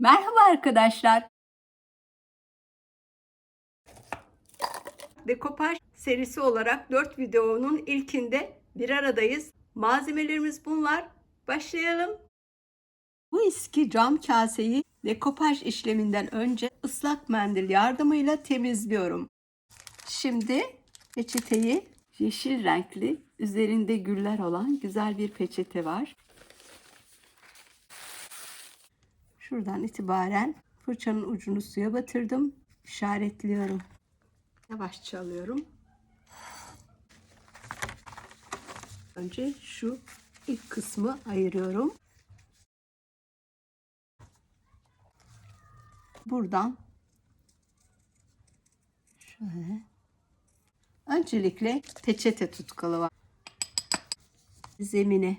Merhaba arkadaşlar. Dekopaj serisi olarak 4 videonun ilkinde bir aradayız. Malzemelerimiz bunlar. Başlayalım. Bu eski cam kaseyi dekopaj işleminden önce ıslak mendil yardımıyla temizliyorum. Şimdi peçeteyi yeşil renkli, üzerinde güller olan güzel bir peçete var. Şuradan itibaren fırçanın ucunu suya batırdım. İşaretliyorum. Yavaşça alıyorum. Önce şu ilk kısmı ayırıyorum. Buradan şöyle. Öncelikle peçete tutkalı var. Zemine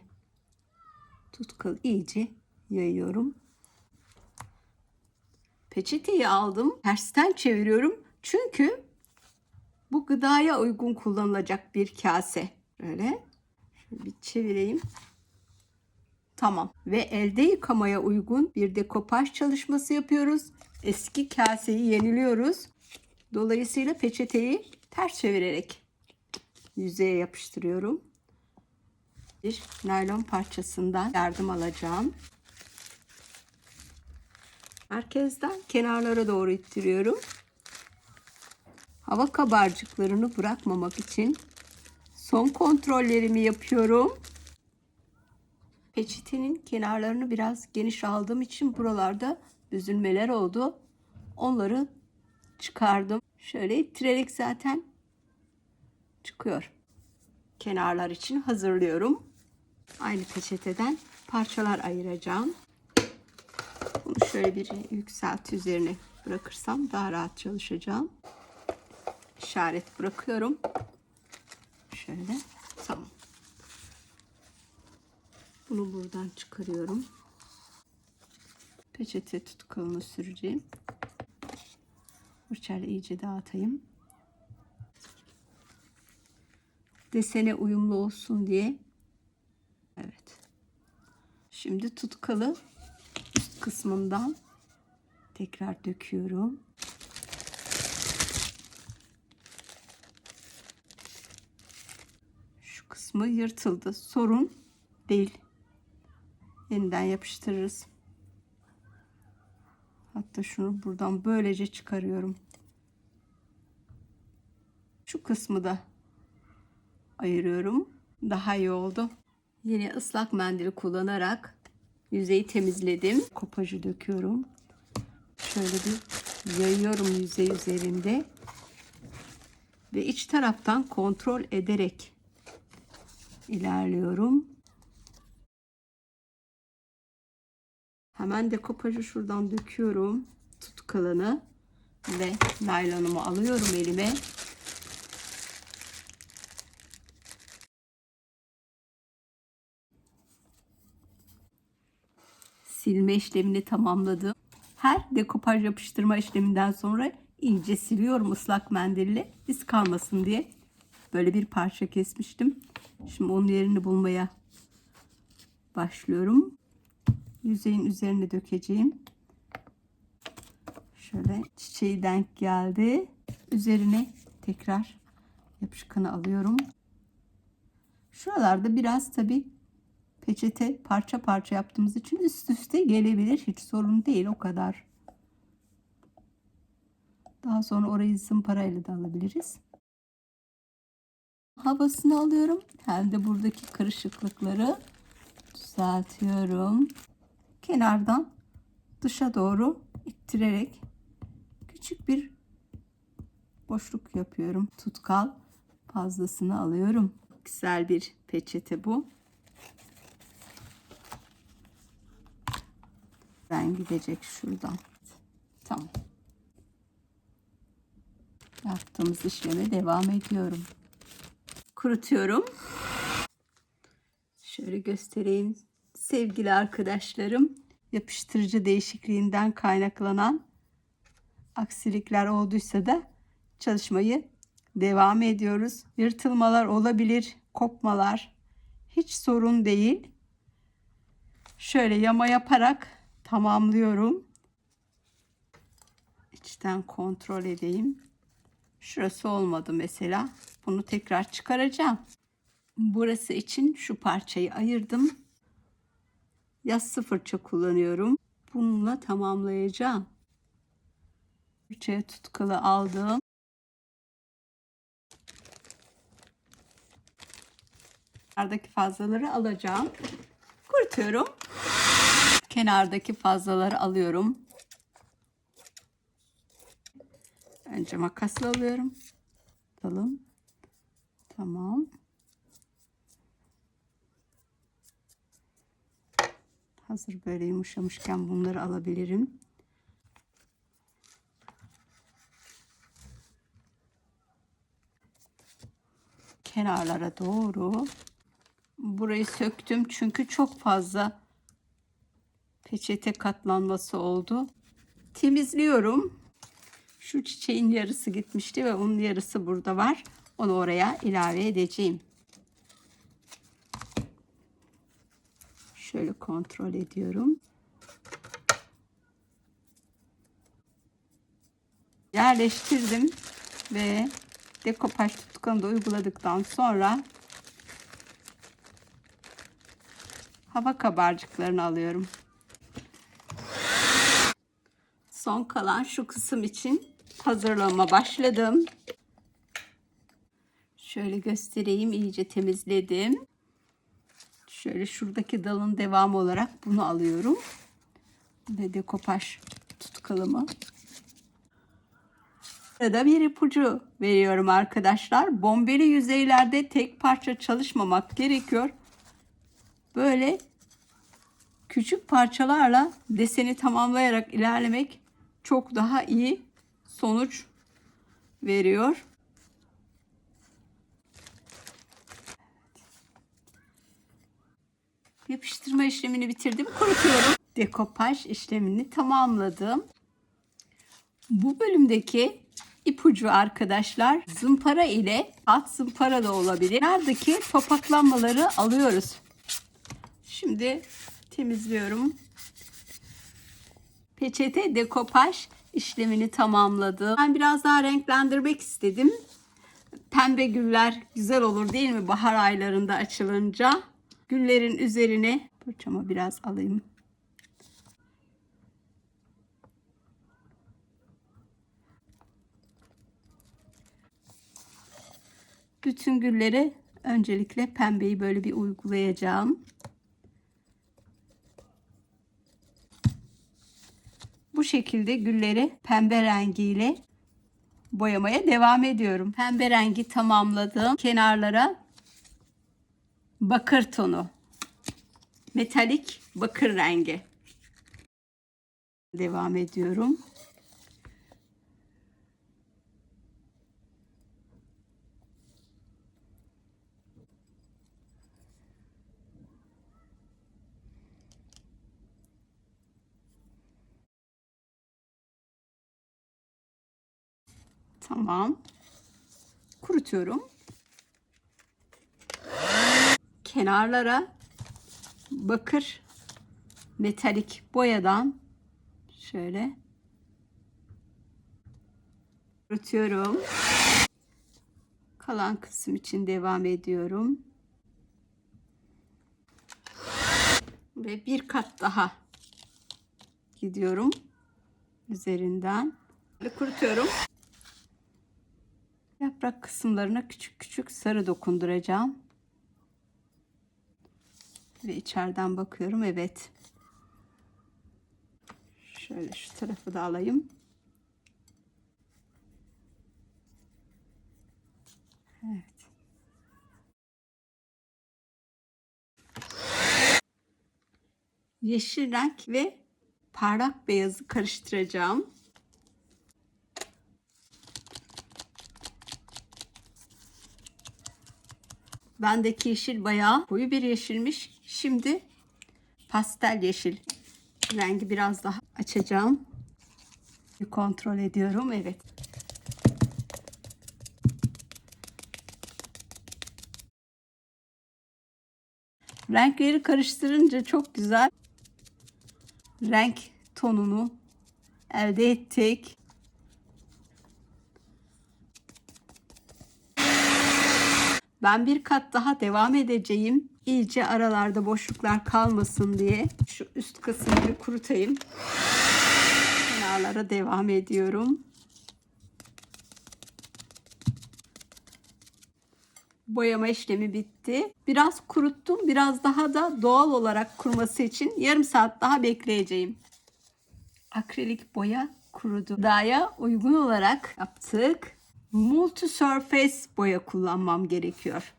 tutkal iyice yayıyorum. Peçeteyi aldım. Tersten çeviriyorum. Çünkü bu gıdaya uygun kullanılacak bir kase. Böyle. Şöyle bir çevireyim. Tamam. Ve elde yıkamaya uygun bir dekopaj çalışması yapıyoruz. Eski kaseyi yeniliyoruz. Dolayısıyla peçeteyi ters çevirerek yüzeye yapıştırıyorum. Bir naylon parçasından yardım alacağım. Merkezden kenarlara doğru ittiriyorum. Hava kabarcıklarını bırakmamak için son kontrollerimi yapıyorum. Peçetenin kenarlarını biraz geniş aldığım için buralarda büzülmeler oldu. Onları çıkardım. Şöyle ittirerek zaten çıkıyor. Kenarlar için hazırlıyorum. Aynı peçeteden parçalar ayıracağım. Bunu şöyle bir yükselti üzerine bırakırsam daha rahat çalışacağım. İşaret bırakıyorum. Şöyle. Tamam. Bunu buradan çıkarıyorum. Peçete tutkalını süreceğim. Fırçayla iyice dağıtayım. Desene uyumlu olsun diye. Evet. Şimdi tutkalı üst kısmından tekrar döküyorum. Şu kısmı yırtıldı. Sorun değil. Yeniden yapıştırırız. Hatta şunu buradan böylece çıkarıyorum. Şu kısmı da ayırıyorum. Daha iyi oldu. Yine ıslak mendili kullanarak yüzeyi temizledim. Kopajı döküyorum. Şöyle bir yayıyorum yüzey üzerinde. Ve iç taraftan kontrol ederek ilerliyorum. Hemen dekopajı şuradan döküyorum. Tutkalını ve naylonumu alıyorum elime. Silme işlemini tamamladım. Her dekopaj yapıştırma işleminden sonra iyice siliyorum ıslak mendille, iz kalmasın diye. Böyle bir parça kesmiştim. Şimdi onun yerini bulmaya başlıyorum. Yüzeyin üzerine dökeceğim. Şöyle çiçeği denk geldi. Üzerine tekrar yapışkanı alıyorum. Şuralarda biraz tabi peçete parça parça yaptığımız için üst üste gelebilir. Hiç sorun değil o kadar. Daha sonra orayı zımparayla da alabiliriz. Havasını alıyorum. Hem de buradaki kırışıklıkları düzeltiyorum. Kenardan dışa doğru ittirerek küçük bir boşluk yapıyorum. Tutkal fazlasını alıyorum. Güzel bir peçete bu. Ben gidecek şuradan. Tamam. Yaptığımız işleme devam ediyorum. Kurutuyorum. Şöyle göstereyim. Sevgili arkadaşlarım, yapıştırıcı değişikliğinden kaynaklanan aksilikler olduysa da çalışmayı devam ediyoruz. Yırtılmalar olabilir, kopmalar hiç sorun değil. Şöyle yama yaparak tamamlıyorum. içten kontrol edeyim. Şurası olmadı mesela. Bunu tekrar çıkaracağım. Burası için şu parçayı ayırdım. Yassı fırça kullanıyorum. Bununla tamamlayacağım. Fırçaya tutkalı aldım. Kenardaki fazlaları alacağım. Kurutuyorum. Kenardaki fazlaları alıyorum. Önce makasla alıyorum. Alalım. Tamam. Hazır böyle yumuşamışken bunları alabilirim. Kenarlara doğru. Burayı söktüm çünkü çok fazla peçete katlanması oldu. Temizliyorum. Şu çiçeğin yarısı gitmişti ve onun yarısı burada var. Onu oraya ilave edeceğim. Şöyle kontrol ediyorum. Yerleştirdim ve dekopaj tutkanı da uyguladıktan sonra hava kabarcıklarını alıyorum. Son kalan şu kısım için hazırlama başladım. Şöyle göstereyim, iyice temizledim. Şöyle şuradaki dalın devamı olarak bunu alıyorum. Ve dekopaj tutkalımı. Burada bir ipucu veriyorum arkadaşlar. Bombeli yüzeylerde tek parça çalışmamak gerekiyor. Böyle küçük parçalarla deseni tamamlayarak ilerlemek çok daha iyi sonuç veriyor. Yapıştırma işlemini bitirdim. Kurutuyorum. Dekopaj işlemini tamamladım. Bu bölümdeki ipucu arkadaşlar, zımpara ile at zımpara da olabilir. Neredeki topaklanmaları alıyoruz. Şimdi temizliyorum. Peçete dekopaj işlemini tamamladım. Ben biraz daha renklendirmek istedim. Pembe güller güzel olur değil mi bahar aylarında açılınca? Güllerin üzerine fırçamı biraz alayım. Bütün güllere öncelikle pembeyi böyle bir uygulayacağım. Bu şekilde gülleri pembe rengiyle boyamaya devam ediyorum. Pembe rengi tamamladım. Kenarlara bakır tonu, metalik bakır rengi. Devam ediyorum. Tamam. Kurutuyorum. Kenarlara bakır metalik boyadan şöyle kurutuyorum. Kalan kısım için devam ediyorum. Ve bir kat daha gidiyorum üzerinden. Kurutuyorum. Yaprak kısımlarına küçük küçük sarı dokunduracağım. Ve içeriden bakıyorum. Evet. Şöyle şu tarafı da alayım. Evet. Yeşil renk ve parlak beyazı karıştıracağım. Bendeki yeşil bayağı koyu bir yeşilmiş. Şimdi pastel yeşil rengi biraz daha açacağım. Bir kontrol ediyorum. Evet. Renkleri karıştırınca çok güzel renk tonunu elde ettik. Ben bir kat daha devam edeceğim. İyice aralarda boşluklar kalmasın diye. Şu üst kısmını bir kurutayım. Kenarlara devam ediyorum. Boyama işlemi bitti. Biraz kuruttum. Biraz daha da doğal olarak kuruması için yarım saat daha bekleyeceğim. Akrilik boya kurudu. Gıdaya uygun olarak yaptık. Multi Surface boya kullanmam gerekiyor.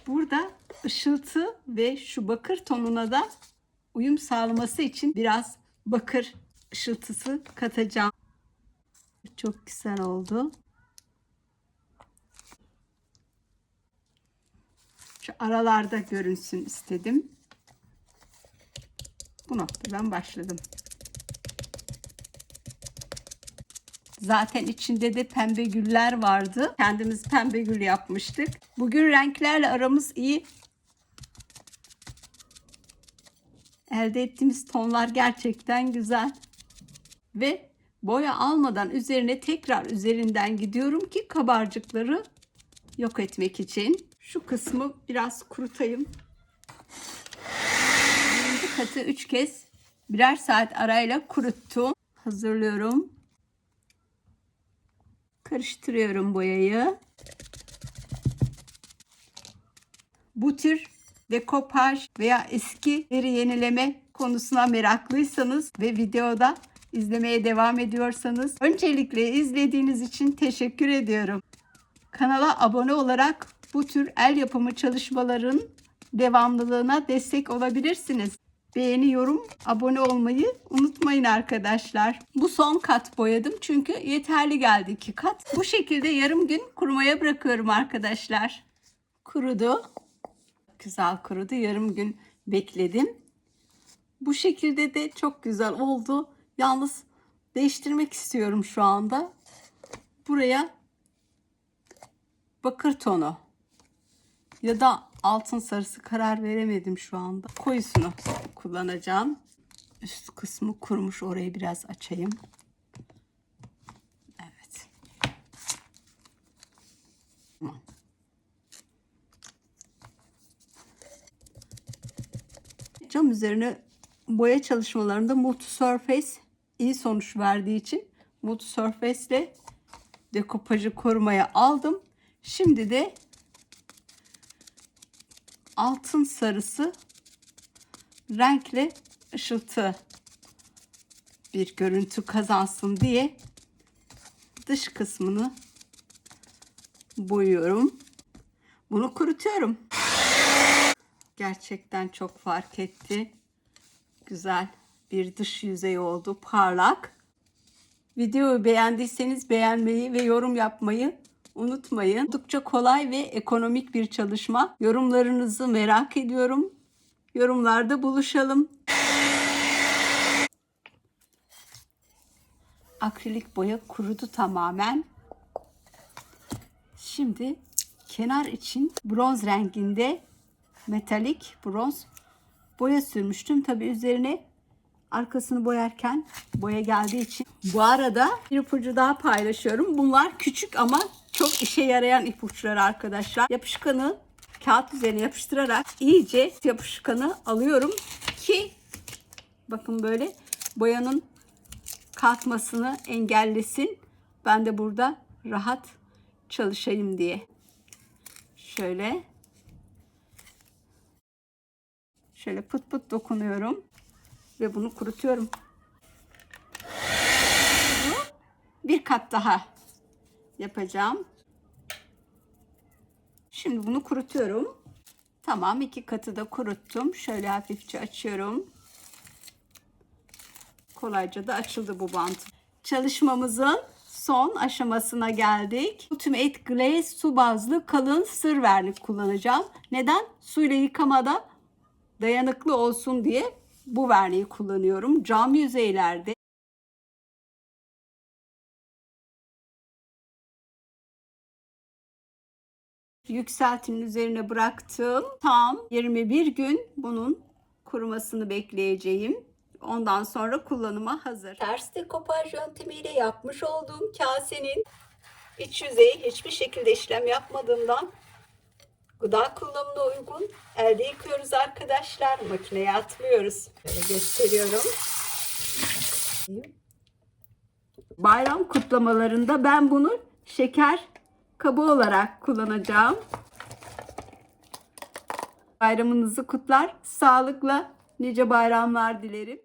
Burada ışıltı ve şu bakır tonuna da uyum sağlaması için biraz bakır ışıltısı katacağım. Çok güzel oldu. Şu aralarda görünsün istedim. Bu noktadan başladım. Zaten içinde de pembe güller vardı. Kendimiz pembe gül yapmıştık. Bugün renklerle aramız iyi. Elde ettiğimiz tonlar gerçekten güzel. Ve boya almadan üzerine tekrar üzerinden gidiyorum ki kabarcıkları yok etmek için. Şu kısmı biraz kurutayım. Birinci katı 3 kez birer saat arayla kuruttum. Hazırlıyorum. Karıştırıyorum boyayı. Bu tür dekopaj veya eskileri yenileme konusuna meraklıysanız ve videoda izlemeye devam ediyorsanız öncelikle izlediğiniz için teşekkür ediyorum. Kanala abone olarak bu tür el yapımı çalışmaların devamlılığına destek olabilirsiniz. Beğeni, yorum, abone olmayı unutmayın arkadaşlar. Bu son kat boyadım çünkü yeterli geldi 2 kat. Bu şekilde yarım gün kurumaya bırakıyorum arkadaşlar. Kurudu. Güzel kurudu. Yarım gün bekledim. Bu şekilde de çok güzel oldu. Yalnız değiştirmek istiyorum şu anda. Buraya bakır tonu ya da altın sarısı karar veremedim şu anda. Koyusunu kullanacağım. Üst kısmı kurumuş. Orayı biraz açayım. Evet. Tamam. Cam üzerine boya çalışmalarında Multi Surface iyi sonuç verdiği için Multi Surface ile dekopajı korumaya aldım. Şimdi de altın sarısı renkle ışıltı bir görüntü kazansın diye dış kısmını boyuyorum. Bunu kurutuyorum. Gerçekten çok fark etti. Güzel bir dış yüzey oldu. Parlak. Videoyu beğendiyseniz beğenmeyi ve yorum yapmayı unutmayın. Oldukça kolay ve ekonomik bir çalışma. Yorumlarınızı merak ediyorum. Yorumlarda buluşalım. Akrilik boya kurudu tamamen. Şimdi kenar için bronz renginde metalik bronz boya sürmüştüm. Tabii üzerine arkasını boyarken boya geldiği için. Bu arada bir ipucu daha paylaşıyorum. Bunlar küçük ama çok işe yarayan ipuçları arkadaşlar. Yapışkanı kağıt üzerine yapıştırarak iyice yapışkanı alıyorum ki bakın böyle boyanın kalkmasını engellesin. Ben de burada rahat çalışayım diye. Şöyle pıt pıt dokunuyorum ve bunu kurutuyorum. Bir kat daha yapacağım. Şimdi bunu kurutuyorum. Tamam, 2 katı da kuruttum. Şöyle hafifçe açıyorum. Kolayca da açıldı bu bant. Çalışmamızın son aşamasına geldik. Ultimate Glaze su bazlı kalın sır vernik kullanacağım. Neden? Suyla yıkamada dayanıklı olsun diye bu verniği kullanıyorum. Cam yüzeylerde yükseltinin üzerine bıraktım. Tam 21 gün bunun kurumasını bekleyeceğim. Ondan sonra kullanıma hazır. Ters dekopaj yöntemiyle yapmış olduğum kasenin İç yüzeyi hiçbir şekilde işlem yapmadığımdan gıda kullanımına uygun elde yıkıyoruz arkadaşlar. Makineye atmıyoruz. Böyle gösteriyorum. Bayram kutlamalarında ben bunu şeker kabı olarak kullanacağım. Bayramınızı kutlar, sağlıkla nice bayramlar dilerim.